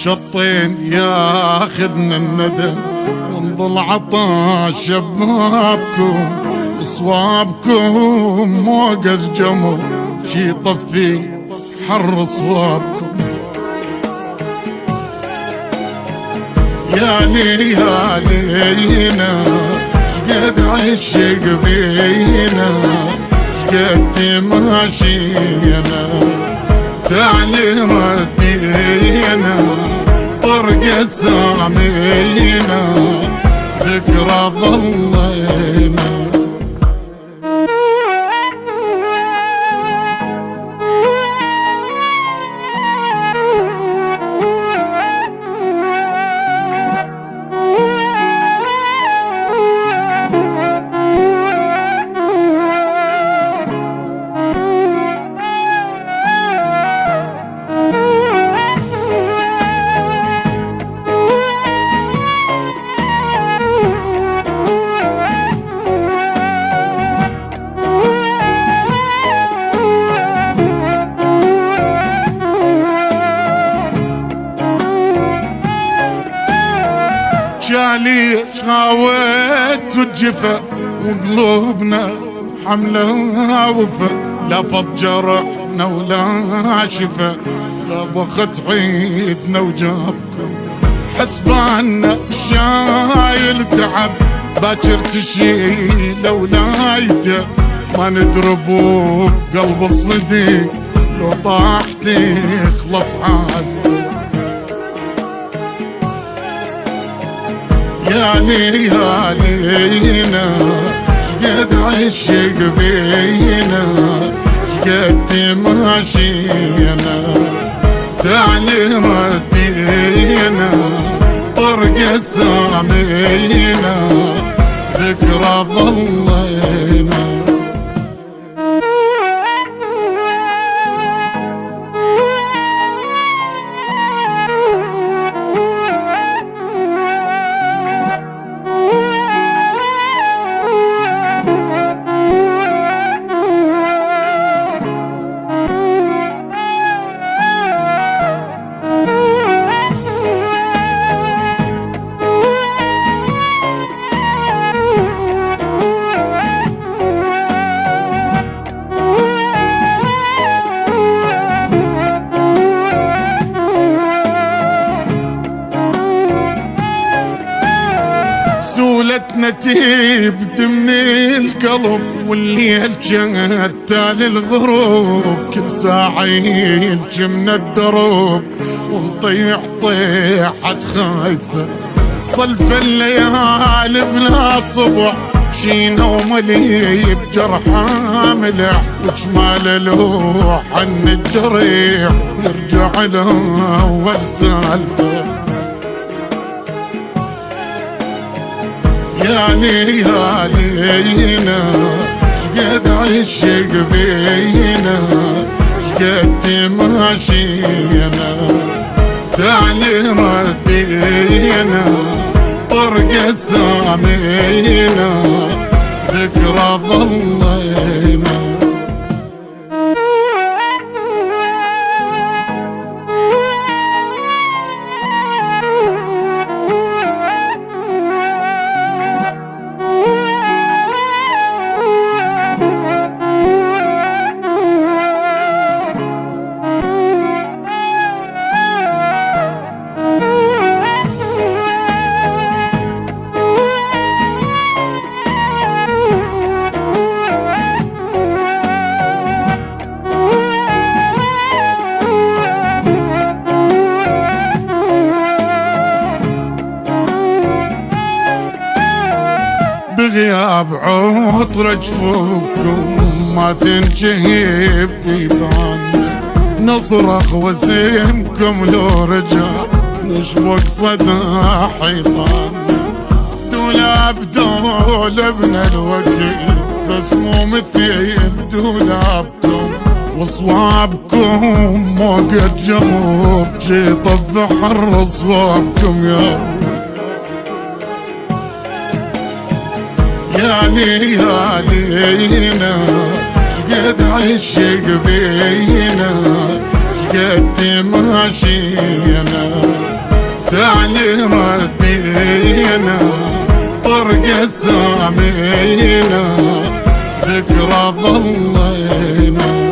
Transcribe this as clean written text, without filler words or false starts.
شطين ياخذنا الندم ونظل عطاش بابكم صوابكم موقف جمر شي طفي حر صوابكم. يا لي يا لينا شقد عشق بينا شقد تماشينا تعالي ردينا طرق سامينا ذكرى ظلينا. جالي شخاوت الجفا وقلوبنا حملة وفا لا فض جرحنا ولا شفا لا بخت عيدنا وجابكم حسباننا شايل تعب باكر تشيل ولايته ما ندربو بقلب الصديق لو طاحت يخلص عازته. يا لي يا لينا شقد عشق بينا شقد تماشينا تعالي ردينا طرق سامينا ذكرى ظلينا. سولتنا تبدي من القلب والليل جتال الغروب كل ساعة يلجمنا الدروب ونطيح طيحة خايفة صلف الليالي بلا صبح شينا وملي بجرحها ملح وجمال لوح عن الجريح يرجع لأول سالفة. يا لي يا لينا شقد عشق بينا شقد تماشينا تعالي ردينا طرق سامينا ذكرى ظلينا. بغياب عطر جفوفكم ما تنجهي بيباننا نصرخ وسيمكم لو رجع نشبك صدى حيطاننا دولاب دولبنا الوكيل بس مو مثيل دولابكم وصوابكم موقع جمهور جي طف حر صوابكم يا لي يا لينا شقد عشق بينا شقد تماشينا تعليمات بينا طرق سامينا ذكرى ظلينا